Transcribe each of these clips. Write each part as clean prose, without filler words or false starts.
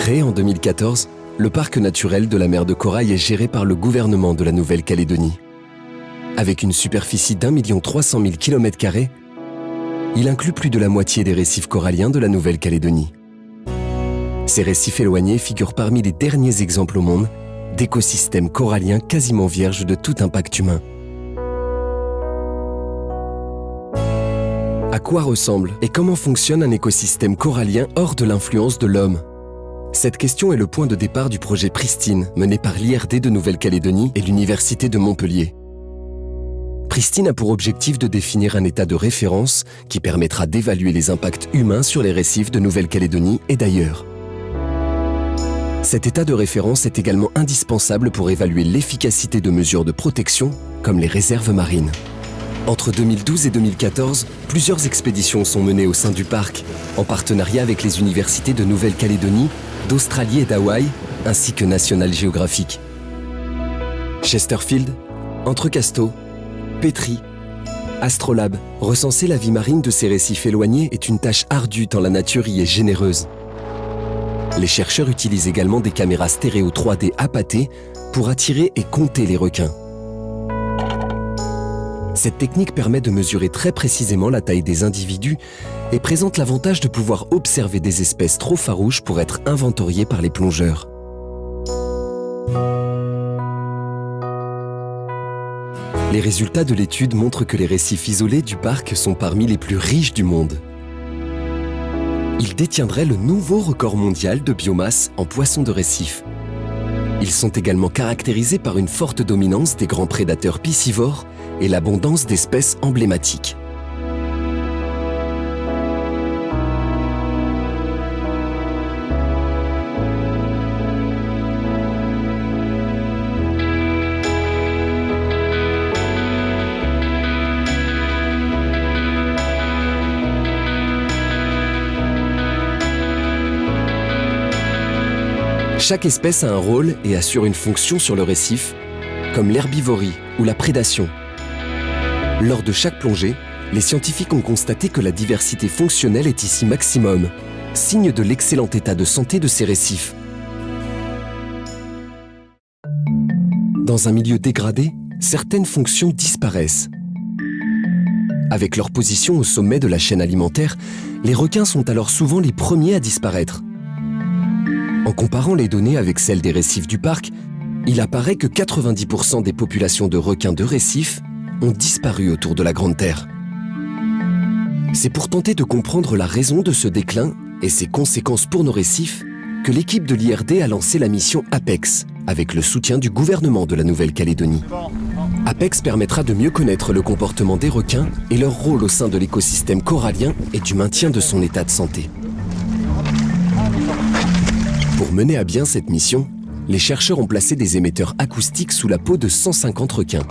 Créé en 2014, le parc naturel de la mer de Corail est géré par le gouvernement de la Nouvelle-Calédonie. Avec une superficie d'1 300 000 km², il inclut plus de la moitié des récifs coralliens de la Nouvelle-Calédonie. Ces récifs éloignés figurent parmi les derniers exemples au monde d'écosystèmes coralliens quasiment vierges de tout impact humain. À quoi ressemble et comment fonctionne un écosystème corallien hors de l'influence de l'homme? Cette question est le point de départ du projet Pristine, mené par l'IRD de Nouvelle-Calédonie et l'Université de Montpellier. Pristine a pour objectif de définir un état de référence qui permettra d'évaluer les impacts humains sur les récifs de Nouvelle-Calédonie et d'ailleurs. Cet état de référence est également indispensable pour évaluer l'efficacité de mesures de protection, comme les réserves marines. Entre 2012 et 2014, plusieurs expéditions sont menées au sein du parc, en partenariat avec les universités de Nouvelle-Calédonie, d'Australie et d'Hawaï, ainsi que National Geographic. Chesterfield, Entrecasteaux, Petrie, Astrolabe, recenser la vie marine de ces récifs éloignés est une tâche ardue tant la nature y est généreuse. Les chercheurs utilisent également des caméras stéréo 3D appâtées pour attirer et compter les requins. Cette technique permet de mesurer très précisément la taille des individus et présente l'avantage de pouvoir observer des espèces trop farouches pour être inventoriées par les plongeurs. Les résultats de l'étude montrent que les récifs isolés du parc sont parmi les plus riches du monde. Ils détiendraient le nouveau record mondial de biomasse en poissons de récif. Ils sont également caractérisés par une forte dominance des grands prédateurs piscivores et l'abondance d'espèces emblématiques. Chaque espèce a un rôle et assure une fonction sur le récif, comme l'herbivorie ou la prédation. Lors de chaque plongée, les scientifiques ont constaté que la diversité fonctionnelle est ici maximum, signe de l'excellent état de santé de ces récifs. Dans un milieu dégradé, certaines fonctions disparaissent. Avec leur position au sommet de la chaîne alimentaire, les requins sont alors souvent les premiers à disparaître. En comparant les données avec celles des récifs du parc, il apparaît que 90% des populations de requins de récifs ont disparu autour de la Grande Terre. C'est pour tenter de comprendre la raison de ce déclin et ses conséquences pour nos récifs que l'équipe de l'IRD a lancé la mission APEX, avec le soutien du gouvernement de la Nouvelle-Calédonie. APEX permettra de mieux connaître le comportement des requins et leur rôle au sein de l'écosystème corallien et du maintien de son état de santé. Pour mener à bien cette mission, les chercheurs ont placé des émetteurs acoustiques sous la peau de 150 requins.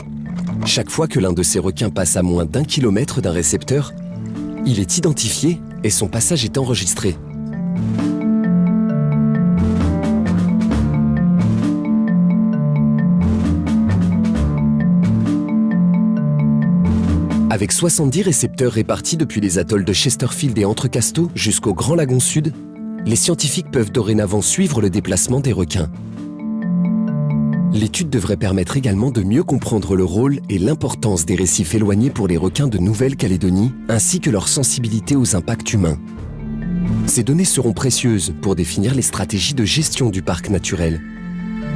Chaque fois que l'un de ces requins passe à moins d'1 kilomètre d'un récepteur, il est identifié et son passage est enregistré. Avec 70 récepteurs répartis depuis les atolls de Chesterfield et Entrecasteaux jusqu'au Grand Lagon Sud, les scientifiques peuvent dorénavant suivre le déplacement des requins. L'étude devrait permettre également de mieux comprendre le rôle et l'importance des récifs éloignés pour les requins de Nouvelle-Calédonie, ainsi que leur sensibilité aux impacts humains. Ces données seront précieuses pour définir les stratégies de gestion du parc naturel.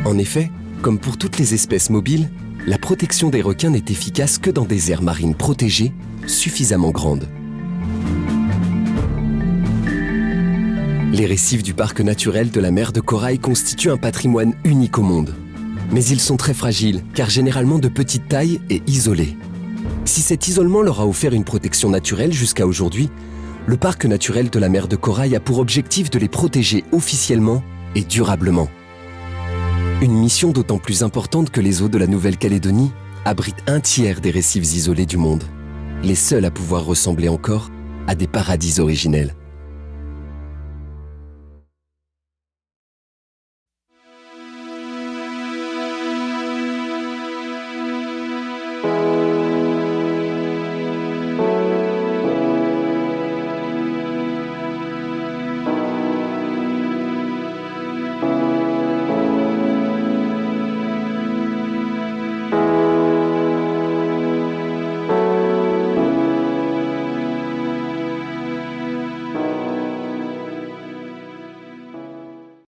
En effet, comme pour toutes les espèces mobiles, la protection des requins n'est efficace que dans des aires marines protégées, suffisamment grandes. Les récifs du parc naturel de la mer de Corail constituent un patrimoine unique au monde. Mais ils sont très fragiles, car généralement de petite taille et isolés. Si cet isolement leur a offert une protection naturelle jusqu'à aujourd'hui, le parc naturel de la mer de Corail a pour objectif de les protéger officiellement et durablement. Une mission d'autant plus importante que les eaux de la Nouvelle-Calédonie abritent un tiers des récifs isolés du monde, les seuls à pouvoir ressembler encore à des paradis originels.